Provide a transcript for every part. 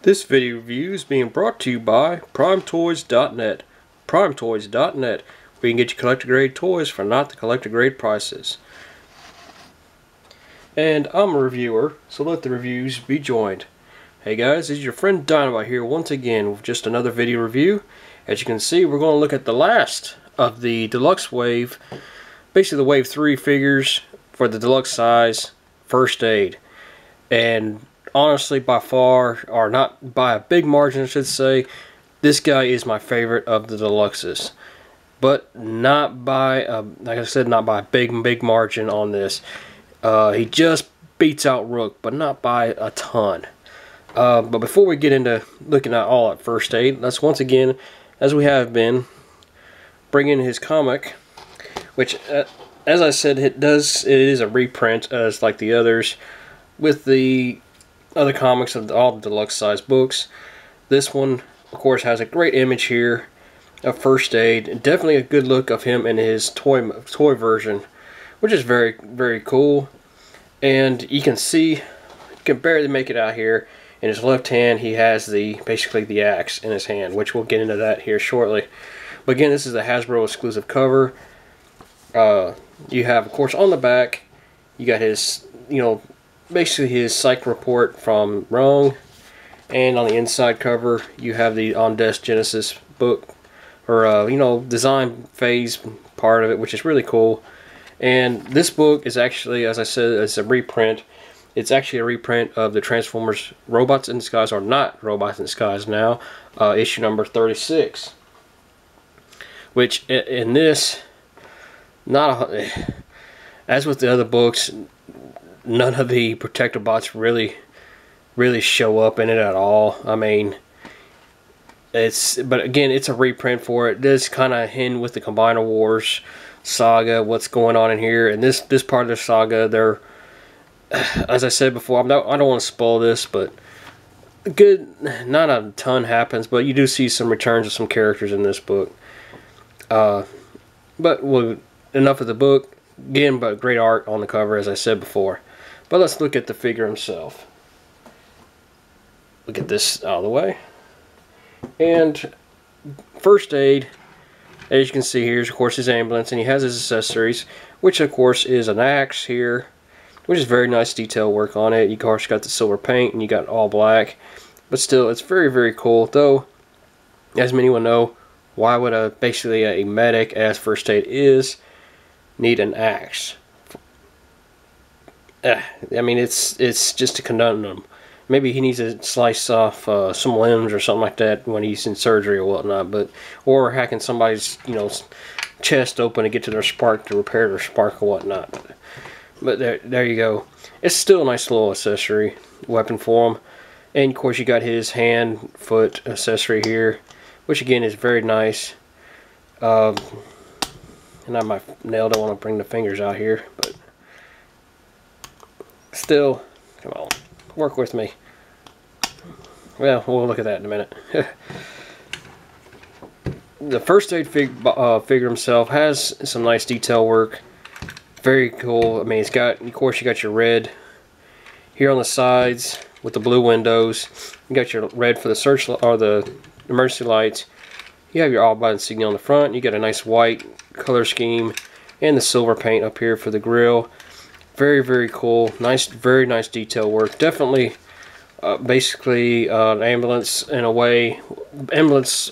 This video review is being brought to you by PrimeToys.net. PrimeToys.net, where you can get your collector grade toys for not the collector grade prices. And I'm a reviewer, so let the reviews be joined. Hey guys, this is your friend Dynamite here once again with just another video review. As you can see, we're going to look at the last of the Deluxe Wave, basically the Wave 3 figures for the Deluxe size First Aid. And honestly, by far, or not by a big margin I should say, this guy is my favorite of the Deluxes. But not by, like I said, not by a big margin on this. He just beats out Rook, but not by a ton. But before we get into looking at all at First Aid, let's once again, as we have been, bring in his comic, which, as I said, it is a reprint, as like the others, with the other comics of all the Deluxe size books. This one, of course, has a great image here of First Aid, and definitely a good look of him in his toy version, which is very cool. And you can see, you can barely make it out here. In his left hand, he has basically the axe in his hand, which we'll get into that here shortly. But again, this is a Hasbro exclusive cover. You have, of course, on the back, you got his, basically his psych report from Wrong. And on the inside cover, you have the On Desk Genesis book, or design phase part of it, which is really cool. And this book is actually, as I said, it's a reprint. It's actually a reprint of the Transformers Robots in Disguise, or not Robots in Disguise now, issue number 36. Which, in this, as with the other books, none of the Protectobots really show up in it at all. I mean, but again, it's a reprint for it. It does kind of hint with the Combiner Wars saga, what's going on in here. And this part of the saga, they're, as I said before, I don't want to spoil this, but not a ton happens, but you do see some returns of some characters in this book. But enough of the book. Again, but great art on the cover, as I said before. But let's look at the figure himself. Look at this out of the way. And First Aid, as you can see here, is of course his ambulance, and he has his accessories, which of course is an axe here, which is very nice detail work on it. You of course got the silver paint, and you got all black, but still, it's very cool. Though, as many will know, why would basically a medic, as First Aid is, need an axe? I mean, it's just a conundrum. Maybe he needs to slice off some limbs or something like that when he's in surgery or whatnot, or hacking somebody's chest open to get to their spark to repair their spark or whatnot. But there you go. It's still a nice little accessory weapon for him. And of course you got his hand, foot accessory here, which again is very nice. And I might nail, don't want to bring the fingers out here, but still, come on, work with me. Well, we'll look at that in a minute. The First Aid figure himself has some nice detail work. Very cool. I mean, it's got, of course, you got your red here on the sides with the blue windows. You got your red for the search or the emergency lights. You have your all button signal on the front. You got a nice white color scheme and the silver paint up here for the grill. Very cool. Nice, very nice detail work. Definitely, basically an ambulance in a way, ambulance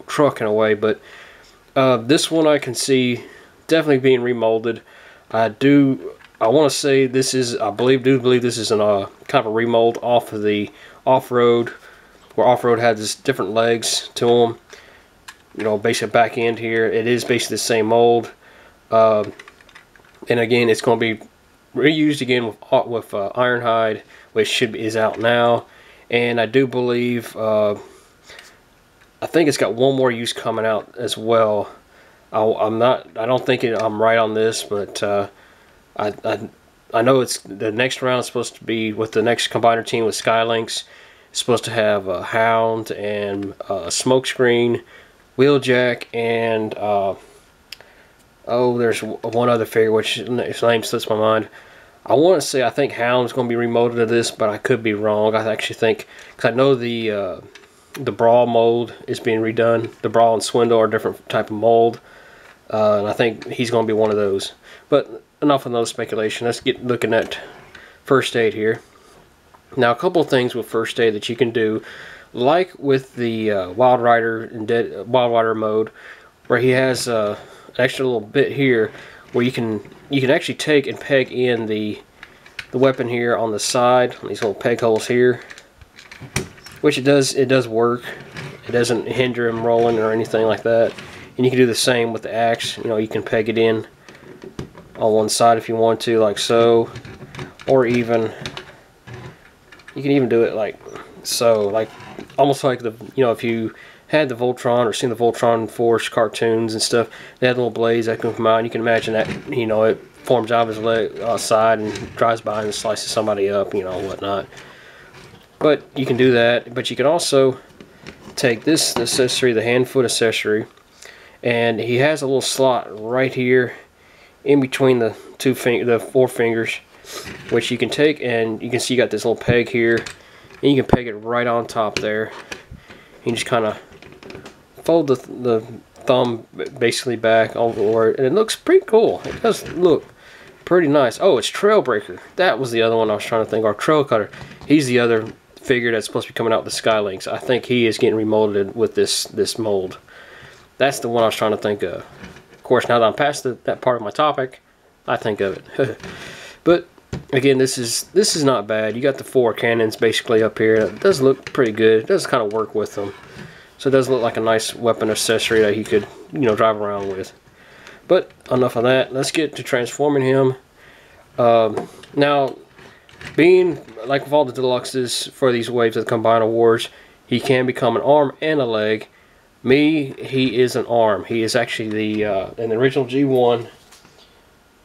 truck in a way. But this one I can see definitely being remolded. I want to say this is, I do believe this is kind of a remold off of the Off-Road, where Off-Road had this different legs to them. Basic back end here. It is basically the same mold. And again, it's going to be reused again with Ironhide, which is out now. And I do believe, I think it's got one more use coming out as well. I don't think I'm right on this, but I know it's the next round is supposed to be with the next combiner team with Skylynx. It's supposed to have a Hound and a Smokescreen, Wheeljack, and there's one other figure which his name slips my mind. I want to say I think Hound's going to be remolded to this, but I could be wrong. I actually think, because I know the Brawl mold is being redone. The Brawl and Swindle are a different type of mold, and I think he's going to be one of those. But enough of those speculation. Let's get looking at first aid here. Now, a couple of things with first aid that you can do, like with the Wild Rider and Wild Rider mode, where he has an extra little bit here where you can actually take and peg in the weapon here on the side, on these little peg holes here, which it does work. It doesn't hinder him rolling or anything like that. And you can do the same with the axe. You know, you can peg it in on one side if you want to, like so, or even you can even do it like so, like almost like the, you know, if you had the Voltron or seen the Voltron Force cartoons and stuff, they had little blades that can come out, and you can imagine that, you know, it forms out of his leg side and drives by and slices somebody up, you know, whatnot. But you can do that. But you can also take this accessory, the hand foot accessory, and he has a little slot right here in between the four fingers, which you can take, and you can see you got this little peg here, and you can peg it right on top there. You just kind of fold the thumb basically back over it, and it looks pretty cool. It does look pretty nice. Oh, it's Trailbreaker. That was the other one I was trying to think. Or Trail Cutter. He's the other figure that's supposed to be coming out with the Skylinks. I think he is getting remolded with this mold. That's the one I was trying to think of. Of course, now that I'm past that part of my topic, I think of it. But again, this is not bad. You got the four cannons basically up here. It does look pretty good. It does kind of work with them. So it does look like a nice weapon accessory that he could, you know, drive around with. But enough of that. Let's get to transforming him. Now, being like with all the deluxes for these waves of the Combine Awards, he can become an arm and a leg. He is an arm. He is actually the in the original G1.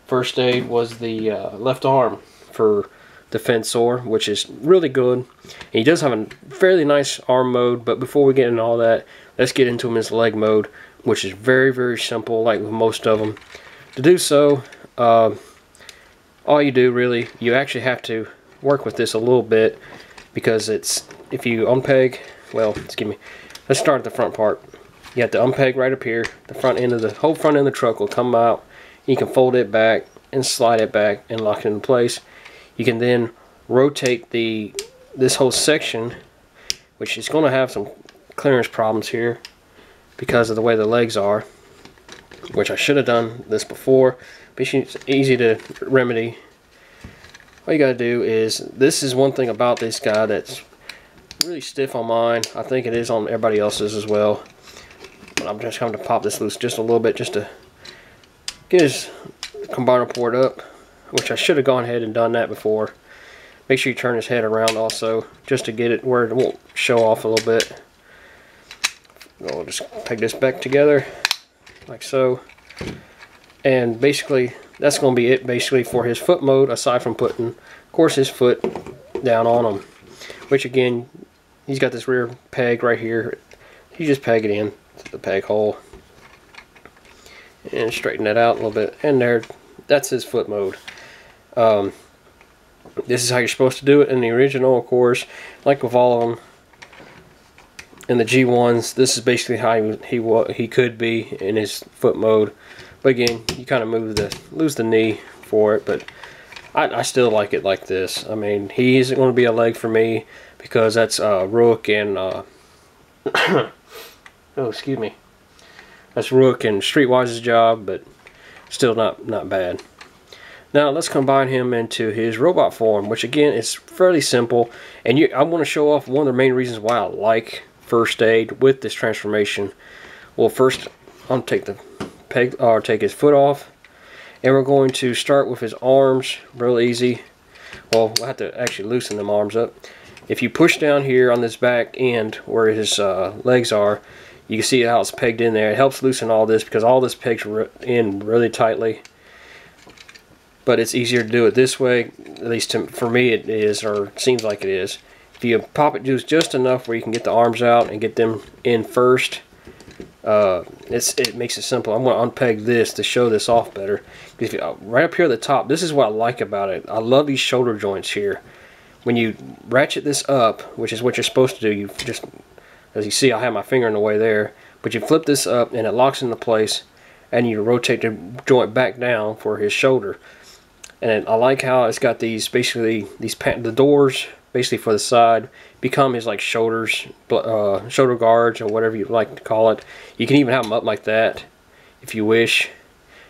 First aid was the left arm for Defensor, which is really good. And he does have a fairly nice arm mode, but before we get into all that, let's get into him in his leg mode, which is very, very simple, like with most of them. To do so, all you do really, you actually have to work with this a little bit, because it's, if you unpeg, well, excuse me, let's start at the front part. You have to unpeg right up here. The front end of the whole front end of the truck will come out. You can fold it back and slide it back and lock it in place. You can then rotate this whole section, which is going to have some clearance problems here because of the way the legs are, which I should have done this before, but it's easy to remedy. All you got to do is, this is one thing about this guy that's really stiff on mine. I think it is on everybody else's as well. But I'm just going to pop this loose just a little bit just to get his combiner port up, which I should have gone ahead and done that before. Make sure you turn his head around also, just to get it where it won't show off a little bit. I'll just peg this back together like so, and basically that's going to be it basically for his foot mode, aside from putting, of course, his foot down on him, which again, he's got this rear peg right here. You just peg it in to the peg hole and straighten that out a little bit, and there, that's his foot mode. This is how you're supposed to do it in the original, of course, like with all of them. In the G1s, this is basically how he could be in his foot mode. But again, you kind of lose the knee for it, but I still like it like this. I mean, he isn't going to be a leg for me because that's Rook and oh, excuse me. That's Rook and Streetwise's job, but still not bad. Now let's combine him into his robot form, which again is fairly simple. And I want to show off one of the main reasons why I like first aid with this transformation. Well, first I'll take the peg, or take his foot off, and we're going to start with his arms. Real easy. Well, we'll have to actually loosen them arms up. If you push down here on this back end where his legs are, you can see how it's pegged in there. It helps loosen all this because all this pegs in really tightly. But it's easier to do it this way, at least for me it is, or it seems like it is. If you pop it just enough where you can get the arms out and get them in first, It makes it simple. I'm going to unpeg this to show this off better. Right up here at the top, this is what I like about it. I love these shoulder joints here. When you ratchet this up, which is what you're supposed to do, you just, as you see, I have my finger in the way there, but you flip this up and it locks into place, and you rotate the joint back down for his shoulder. And I like how it's got these, basically, the doors, basically for the side, become his like shoulders, shoulder guards, or whatever you like to call it. You can even have them up like that, if you wish,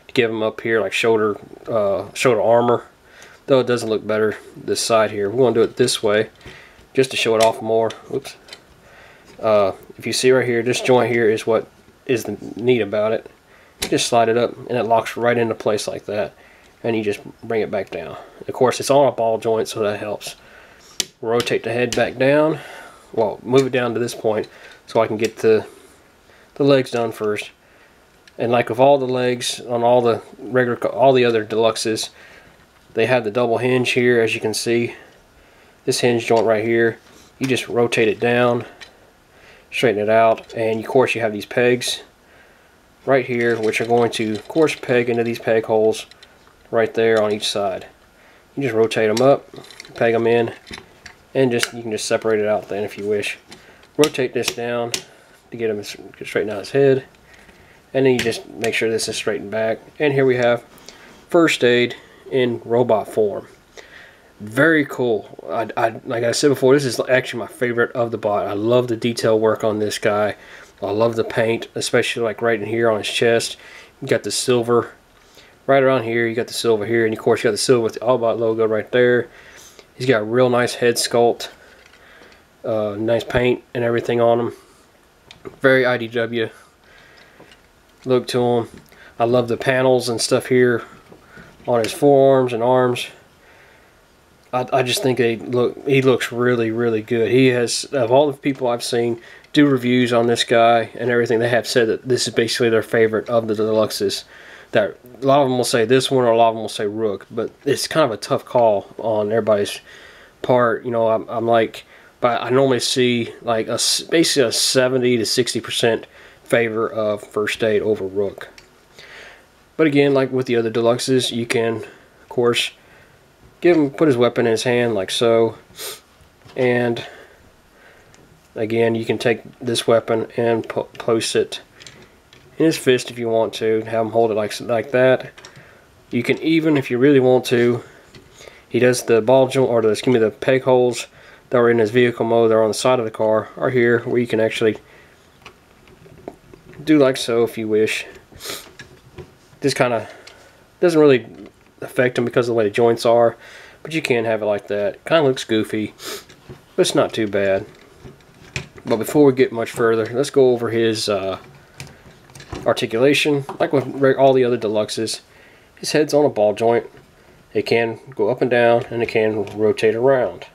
to give them up here like shoulder armor. Though it doesn't look better this side here. We're going to do it this way, just to show it off more. Oops. If you see right here, this joint here is what is the neat about it. Just slide it up, and it locks right into place like that. And you just bring it back down. Of course, it's on a ball joint, so that helps. Rotate the head back down. Well, move it down to this point so I can get the legs done first. And like with all the legs on all the other Deluxes, they have the double hinge here, as you can see. This hinge joint right here, you just rotate it down, straighten it out, and of course you have these pegs right here, which are going to, of course, peg into these peg holes right there on each side. You just rotate them up, peg them in, and you can just separate it out then if you wish. Rotate this down to get him straighten out his head, and then you just make sure this is straightened back. And here we have first aid in robot form. Very cool. Like I said before, this is actually my favorite of the bot. I love the detail work on this guy. I love the paint, especially like right in here on his chest. You got the silver right around here. You got the silver here, and of course you got the silver with the Allbot logo right there. He's got a real nice head sculpt, nice paint and everything on him. Very IDW look to him. I love the panels and stuff here on his forearms and arms. I just think he looks really, really good. He has, of all the people I've seen do reviews on this guy and everything, they have said that this is basically their favorite of the Deluxes. That a lot of them will say this one, or a lot of them will say Rook, but it's kind of a tough call on everybody's part. You know, I'm like, but I normally see like basically a 70 to 60% favor of First Aid over Rook. But again, like with the other Deluxes, you can, of course, put his weapon in his hand like so, and again, you can take this weapon and place it in his fist if you want to, have him hold it like that. You can even, if you really want to, he does the ball joint, or the peg holes that are in his vehicle mode, they're on the side of the car, are here, where you can actually do like so if you wish. This kind of doesn't really affect him because of the way the joints are, but you can have it like that. Kind of looks goofy, but it's not too bad. But before we get much further, let's go over his articulation. Like with all the other Deluxes, his head's on a ball joint. It can go up and down, and it can rotate around.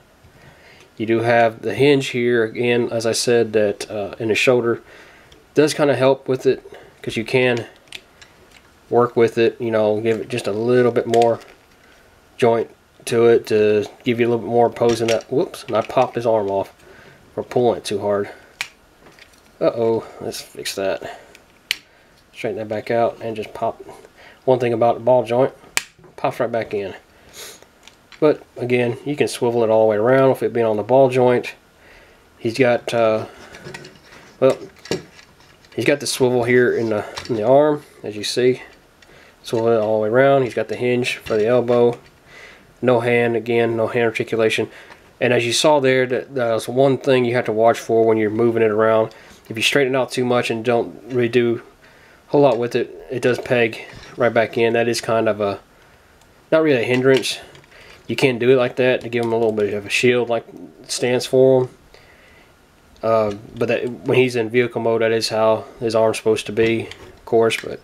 You do have the hinge here, again, as I said, that in his shoulder does kind of help with it, because you can work with it, you know, give it just a little bit more joint to it to give you a little bit more pose in that. Whoops, and I popped his arm off for pulling it too hard. Uh-oh, let's fix that. Straighten that back out and just pop. One thing about the ball joint, pops right back in. But again, you can swivel it all the way around with it being on the ball joint. He's got, well, he's got the swivel here in the arm, as you see. Swivel it all the way around. He's got the hinge for the elbow. No hand, again, no hand articulation. And as you saw there, that's one thing you have to watch for when you're moving it around. If you straighten it out too much and don't really do a whole lot with it, it does peg right back in. That is kind of a, not really a hindrance. You can do it like that to give him a little bit of a shield, like it stands for him. But when he's in vehicle mode, that is how his arm's supposed to be, of course. But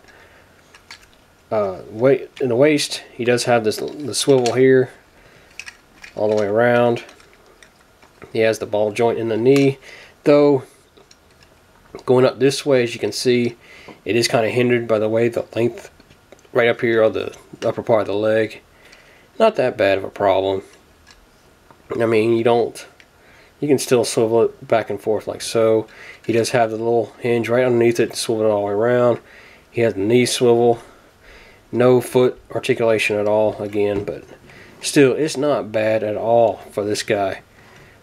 in the waist, he does have the swivel here all the way around. He has the ball joint in the knee, though going up this way, as you can see, it is kind of hindered by the way the length right up here on the upper part of the leg. Not that bad of a problem. I mean, you you can still swivel it back and forth like so. He does have the little hinge right underneath it to swivel it all the way around. He has the knee swivel. No foot articulation at all again, but still, it's not bad at all for this guy.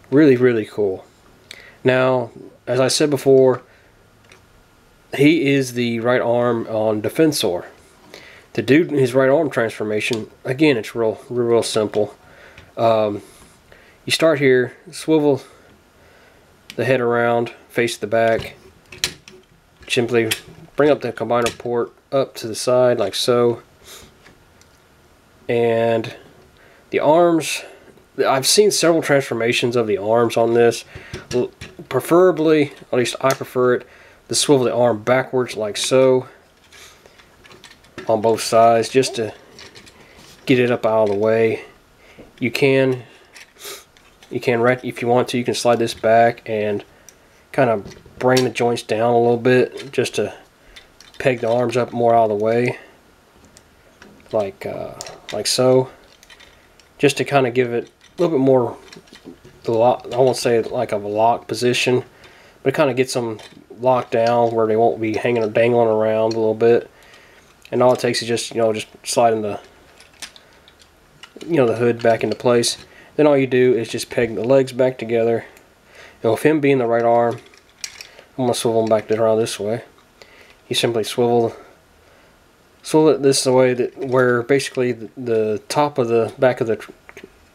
Really, really cool. Now, as I said before, he is the right arm on Defensor. To do his right arm transformation, again, it's real simple. You start here, swivel the head around, face the back. Simply bring up the combiner port up to the side like so. And the arms, I've seen several transformations of the arms on this. Preferably, at least I prefer it, to swivel the arm backwards like so on both sides, just to get it up out of the way. You can if you want to, you can slide this back and kind of bring the joints down a little bit just to peg the arms up more out of the way, like so, just to kind of give it a little bit more, I won't say like of a lock position, but it kind of gets them locked down where they won't be hanging or dangling around a little bit. And all it takes is just just sliding the the hood back into place. Then all you do is just peg the legs back together. With him being the right arm, I'm gonna swivel him back around this way. You simply swivel it this way, where basically the top of the back of the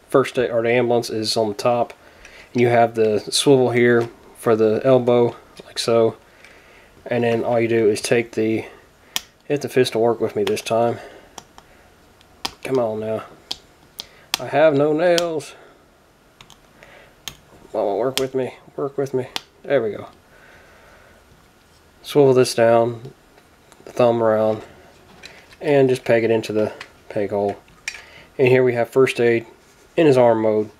first aid or the ambulance is on the top, and you have the swivel here for the elbow like so. And then all you do is take hit the fist to work with me this time. Come on now. I have no nails. Come on, work with me. Work with me. There we go. Swivel this down, the thumb around, and just peg it into the peg hole. And here we have first aid in his arm mode.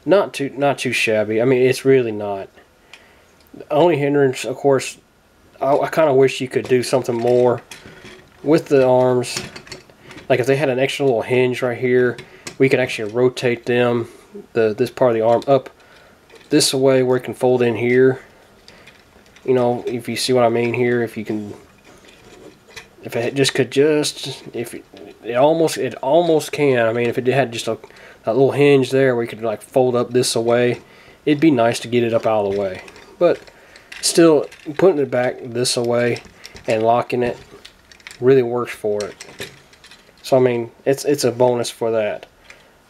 Not too shabby. I mean, it's really not. The only hindrance, of course, I kind of wish you could do something more with the arms. Like if they had an extra little hinge right here, we could actually rotate them, this part of the arm up this way where it can fold in here. If you see what I mean here, if it almost can. I mean, if it had just a little hinge there where you could like fold up this away, it'd be nice to get it up out of the way. But still, putting it back this away and locking it really works for it. So I mean, it's a bonus for that.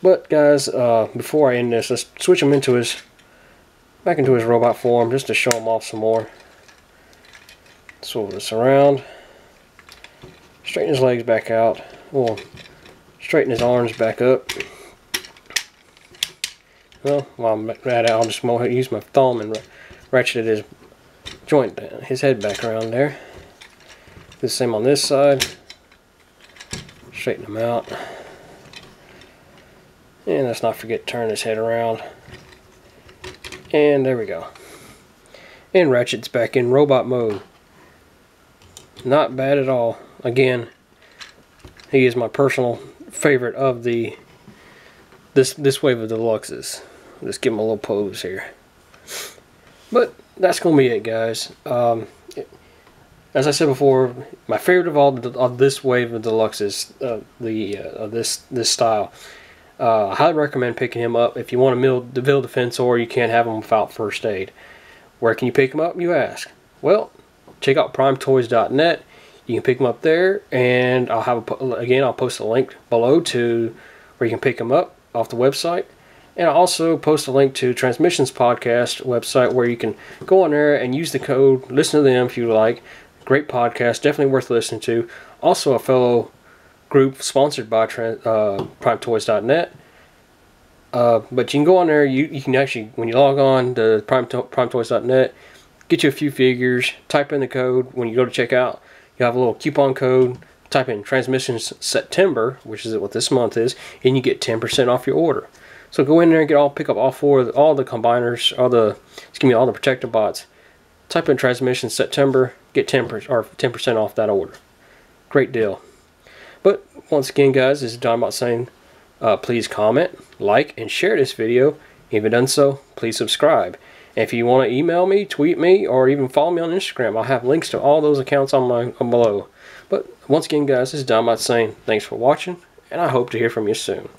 But guys, before I end this, let's switch him back into his robot form just to show him off some more. Swivel this around, straighten his legs back out. We'll straighten his arms back up. Well, while I'm at it, I'll just use my thumb and ratchet his joint down, his head back around there. Do the same on this side. Straighten him out. And let's not forget to turn his head around. And there we go. And Ratchet's back in robot mode. Not bad at all. Again, he is my personal favorite of this wave of Deluxes. Just give him a little pose here. But that's gonna be it, guys. As I said before, my favorite of all of this wave of Deluxes, this style. I highly recommend picking him up. If you want to build Defensor, you can't have him without first aid. Where can you pick him up, you ask? Well, check out primetoys.net. You can pick him up there, and I'll post a link below to where you can pick him up off the website. And I'll also post a link to Transmissions Podcast website where you can go on there and use the code, listen to them if you like. Great podcast, definitely worth listening to. Also a fellow group sponsored by primetoys.net. But you can go on there, you can actually, when you log on to primetoys.net, get you a few figures, type in the code. When you go to check out, you have a little coupon code, type in Transmissions September, which is what this month is, and you get 10% off your order. So go in there and pick up all the combiners, all the protector bots. Type in Transmissions September, get 10% off that order. Great deal. But once again, guys, this is Don Bot saying, please comment, like, and share this video. If you haven't done so, please subscribe. And if you want to email me, tweet me, or even follow me on Instagram, I'll have links to all those accounts on below. But once again, guys, this is Dynamite saying thanks for watching, and I hope to hear from you soon.